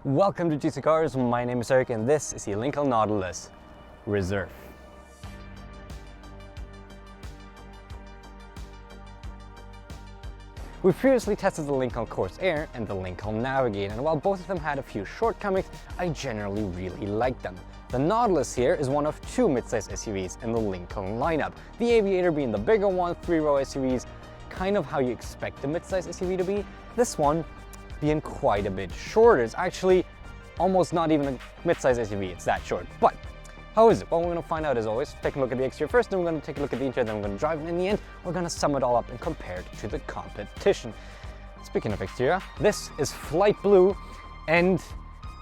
Welcome to GCCars, my name is Eric and this is the Lincoln Nautilus Reserve. We previously tested the Lincoln Corsair and the Lincoln Navigator, and while both of them had a few shortcomings, I generally really liked them. The Nautilus here is one of two midsize SUVs in the Lincoln lineup, the Aviator being the bigger one, 3-row SUVs, kind of how you expect a midsize SUV to be. This one being quite a bit shorter. It's actually almost not even a midsize SUV, it's that short. But how is it? Well, we're going to find out as always. Take a look at the exterior first, then we're going to take a look at the interior, then we're going to drive, and in the end, we're going to sum it all up and compare it to the competition. Speaking of exterior, this is Flight Blue, and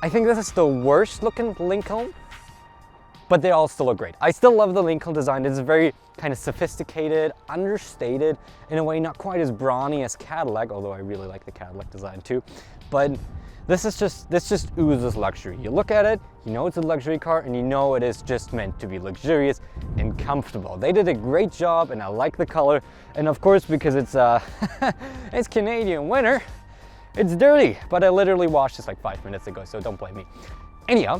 I think this is the worst looking Lincoln, but they all still look great. I still love the Lincoln design. It's very kind of sophisticated, understated, in a way not quite as brawny as Cadillac, although I really like the Cadillac design too. But this just oozes luxury. You look at it, you know it's a luxury car, and you know it is just meant to be luxurious and comfortable. They did a great job, and I like the color. And of course, because it's it's Canadian winter, it's dirty. But I literally washed this like 5 minutes ago, so don't blame me. Anyhow,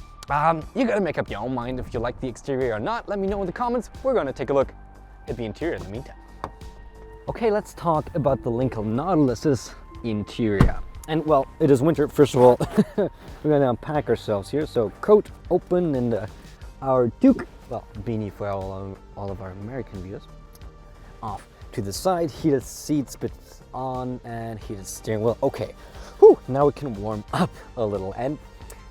you gotta make up your own mind if you like the exterior or not. Let me know in the comments. We're gonna take a look at the interior in the meantime. Okay, let's talk about the Lincoln Nautilus's interior. And well, it is winter. First of all, we're gonna unpack ourselves here. So coat open and our Duke, well, beanie for all of our American viewers. Off to the side, heated seats, bits on, and heated steering wheel. Okay, whew, now we can warm up a little. And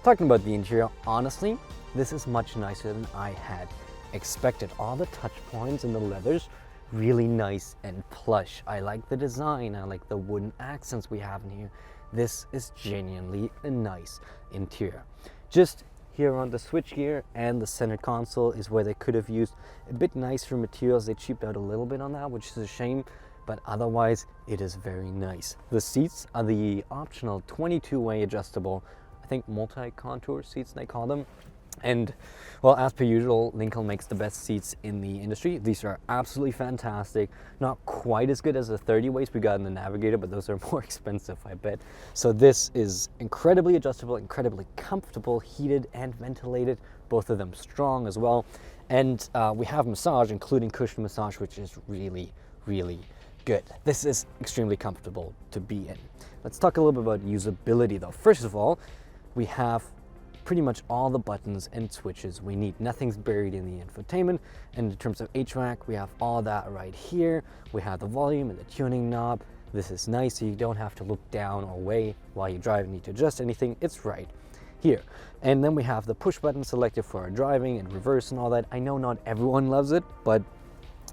talking about the interior, honestly, this is much nicer than I had expected. All the touch points and the leathers, really nice and plush. I like the design, I like the wooden accents we have in here. This is genuinely a nice interior. Just here on the switchgear and the center console is where they could have used a bit nicer materials. They cheaped out a little bit on that, which is a shame, but otherwise it is very nice. The seats are the optional 22-way adjustable, I think multi-contour seats they call them. And well, as per usual, Lincoln makes the best seats in the industry. These are absolutely fantastic. Not quite as good as the 30 ways we got in the Navigator, but those are more expensive, I bet. So this is incredibly adjustable, incredibly comfortable, heated and ventilated. Both of them strong as well. And we have massage, including cushion massage, which is really, really good. This is extremely comfortable to be in. Let's talk a little bit about usability though. First of all, we have pretty much all the buttons and switches we need. Nothing's buried in the infotainment. And in terms of HVAC, we have all that right here. We have the volume and the tuning knob. This is nice, so you don't have to look down or away while you drive and need to adjust anything. It's right here. And then we have the push button selected for our driving and reverse and all that. I know not everyone loves it, but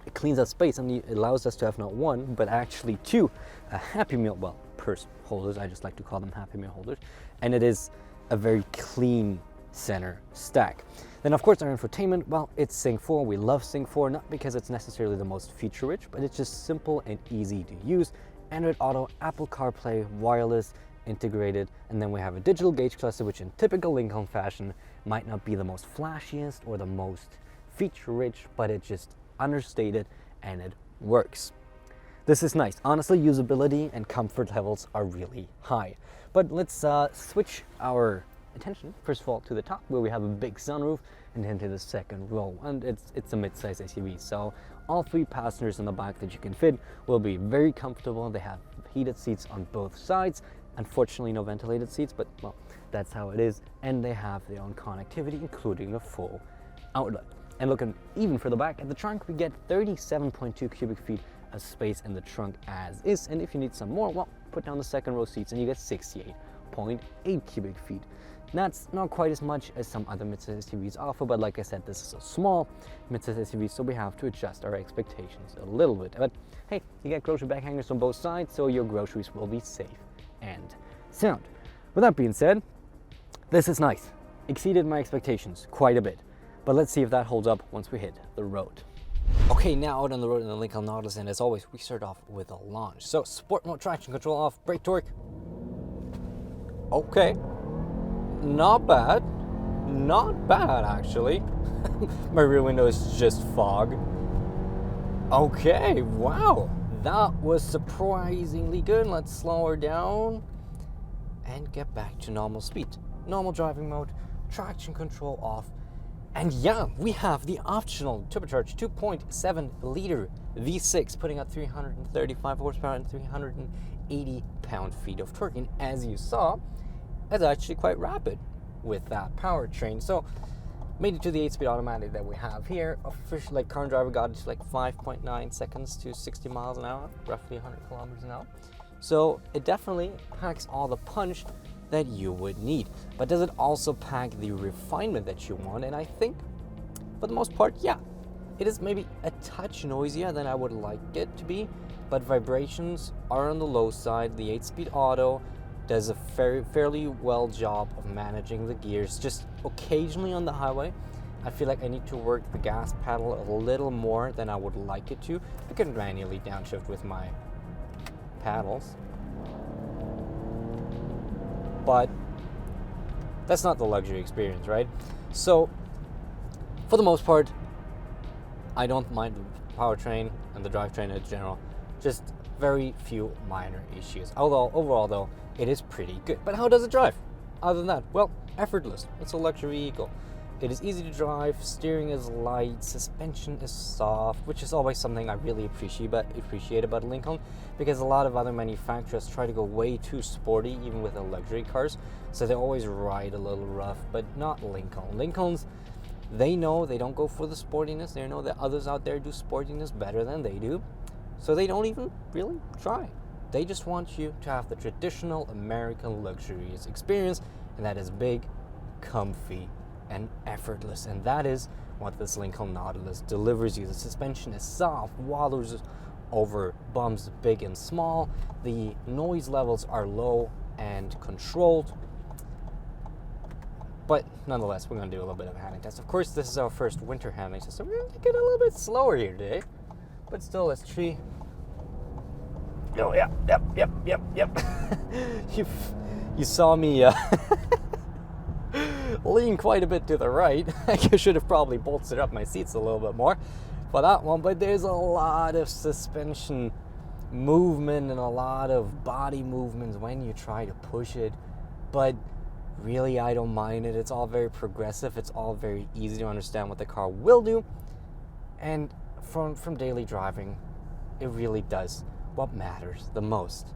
it cleans up space and it allows us to have not one, but actually two Happy Meal, well, purse holders. I just like to call them Happy Meal holders. And it is a very clean center stack. Then of course our infotainment, well, it's Sync 4. We love Sync 4, not because it's necessarily the most feature rich, but it's just simple and easy to use. Android Auto, Apple CarPlay, wireless, integrated, and then we have a digital gauge cluster, which in typical Lincoln fashion might not be the most flashiest or the most feature rich, but it's just understated and it works. This is nice. Honestly, usability and comfort levels are really high. But let's switch our attention, first of all, to the top, where we have a big sunroof, and then to the second row. And it's a mid-size SUV, so all 3 passengers in the back that you can fit will be very comfortable. They have heated seats on both sides. Unfortunately, no ventilated seats, but well, that's how it is. And they have their own connectivity, including a full outlet. And looking even for the back, at the trunk, we get 37.2 cubic feet of space in the trunk as is. And if you need some more, well, put down the second row seats and you get 68.8 cubic feet. That's not quite as much as some other midsize SUVs offer, but like I said, this is a small midsize SUV, so we have to adjust our expectations a little bit. But hey, you get grocery bag hangers on both sides, so your groceries will be safe and sound. With that being said, this is nice. Exceeded my expectations quite a bit. But let's see if that holds up once we hit the road. Okay, now out on the road in the Lincoln Nautilus, and as always, we start off with a launch. So, sport mode, traction control off, brake torque. Okay, not bad. Not bad, actually. My rear window is just fog. Okay, wow. That was surprisingly good. Let's slow her down and get back to normal speed. normal driving mode, traction control off, and yeah, we have the optional turbocharged 2.7 liter V6 putting out 335 horsepower and 380 pound-feet of torque. And as you saw, it's actually quite rapid with that powertrain. So made it to the 8-speed automatic that we have here. Officially, like, current driver got it to like 5.9 seconds to 60 miles an hour, roughly 100 kilometers an hour. So it definitely packs all the punch that you would need. But does it also pack the refinement that you want? And I think, for the most part, yeah. It is maybe a touch noisier than I would like it to be, but vibrations are on the low side. The 8-speed auto does a fairly well job of managing the gears. Just occasionally on the highway, I feel like I need to work the gas pedal a little more than I would like it to. I can manually downshift with my paddles, but that's not the luxury experience, right? So for the most part, I don't mind the powertrain and the drivetrain in general, just very few minor issues. Although overall though, it is pretty good. But how does it drive? Other than that, well, effortless. It's a luxury vehicle. It is easy to drive, steering is light, suspension is soft, which is always something I really appreciate about Lincoln, because a lot of other manufacturers try to go way too sporty, even with the luxury cars, so they always ride a little rough, but not Lincoln. Lincolns, they know they don't go for the sportiness. They know that others out there do sportiness better than they do, so they don't even really try. They just want you to have the traditional American luxurious experience, and that is big, comfy, and effortless. And that is what this Lincoln Nautilus delivers you. The suspension is soft, wallows over bumps big and small. The noise levels are low and controlled. But nonetheless, we're going to do a little bit of a handling test. Of course, this is our first winter handling test, so we're going to get a little bit slower here today. But still, let's try. Oh, yep. You saw me lean quite a bit to the right. I should have probably bolstered up my seats a little bit more for that one, but there's a lot of suspension movement and a lot of body movements when you try to push it, but really I don't mind it. It's all very progressive. It's all very easy to understand what the car will do, and from daily driving, it really does what matters the most.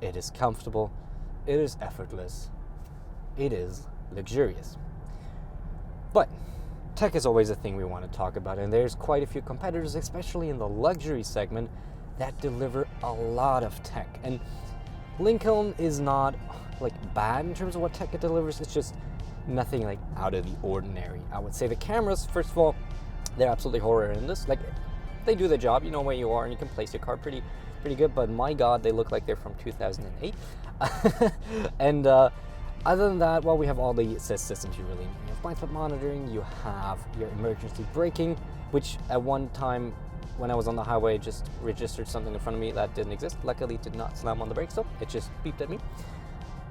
It is comfortable, it is effortless, it is luxurious. But tech is always a thing we want to talk about, and there's quite a few competitors, especially in the luxury segment, that deliver a lot of tech. And Lincoln is not like bad in terms of what tech it delivers. It's just nothing like out of the ordinary. I would say the cameras, first of all, they're absolutely horrendous. Like, they do the job. You know where you are and you can place your car pretty good, but my god, they look like they're from 2008. And other than that, well, we have all the assist systems you really need. You have blind spot monitoring, you have your emergency braking, which at one time when I was on the highway, it just registered something in front of me that didn't exist. Luckily, it did not slam on the brakes though, it just beeped at me.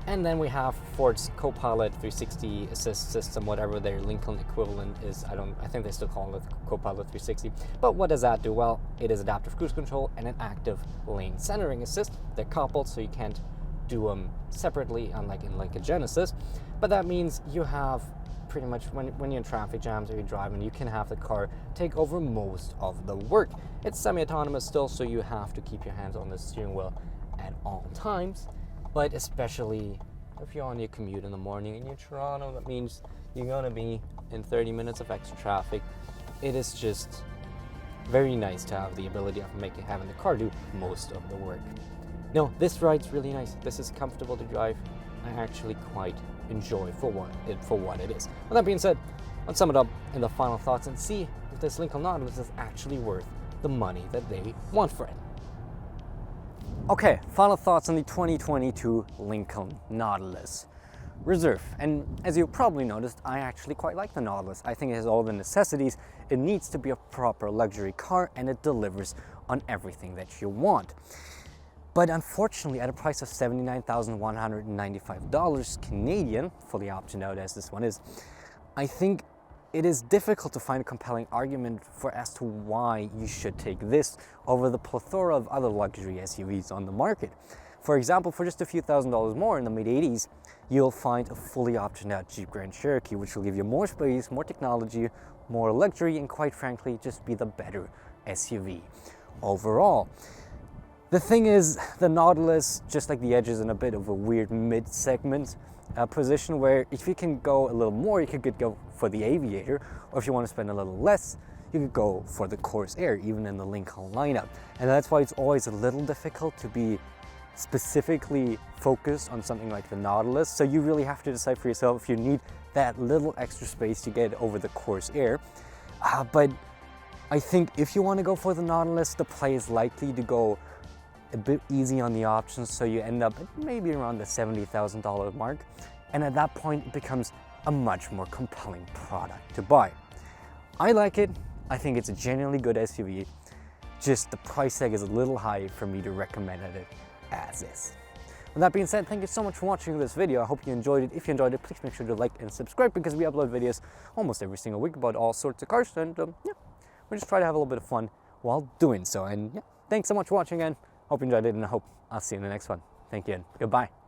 And then we have Ford's Copilot 360 assist system, whatever their Lincoln equivalent is. I think they still call it Copilot 360. But what does that do? Well, it is adaptive cruise control and an active lane centering assist. They're coupled, so you can't do them separately, unlike in like a Genesis. But that means you have pretty much, when you're in traffic jams or you're driving, you can have the car take over most of the work. It's semi-autonomous still, so you have to keep your hands on the steering wheel at all times. But especially if you're on your commute in the morning and you're in Toronto, that means you're gonna be in 30 minutes of extra traffic. It is just very nice to have the ability of having the car do most of the work. No, this ride's really nice. This is comfortable to drive. I actually quite enjoy for what it is. With that being said, let's sum it up in the final thoughts and see if this Lincoln Nautilus is actually worth the money that they want for it. Okay, final thoughts on the 2022 Lincoln Nautilus. Reserve. And as you probably noticed, I actually quite like the Nautilus. I think it has all the necessities. It needs to be a proper luxury car, and it delivers on everything that you want. But unfortunately, at a price of $79,195 Canadian, fully optioned out as this one is, I think it is difficult to find a compelling argument as to why you should take this over the plethora of other luxury SUVs on the market. For example, for just a few $1,000s more in the mid-80s, you'll find a fully optioned out Jeep Grand Cherokee, which will give you more space, more technology, more luxury, and quite frankly, just be the better SUV overall. The thing is, the Nautilus, just like the Edge, is in a bit of a weird mid-segment position where if you can go a little more, you could go for the Aviator, or if you want to spend a little less, you could go for the Corsair, even in the Lincoln lineup. And that's why it's always a little difficult to be specifically focused on something like the Nautilus. So you really have to decide for yourself if you need that little extra space to get over the Corsair. But I think if you want to go for the Nautilus, the play is likely to go a bit easy on the options, so you end up at maybe around the $70,000 mark. And at that point, it becomes a much more compelling product to buy. I like it. I think it's a genuinely good SUV. Just the price tag is a little high for me to recommend it as is. With that being said, thank you so much for watching this video. I hope you enjoyed it. If you enjoyed it, please make sure to like and subscribe, because we upload videos almost every single week about all sorts of cars, and yeah, we just try to have a little bit of fun while doing so. And yeah, thanks so much for watching, and hope you enjoyed it, and I hope I'll see you in the next one. Thank you, and goodbye.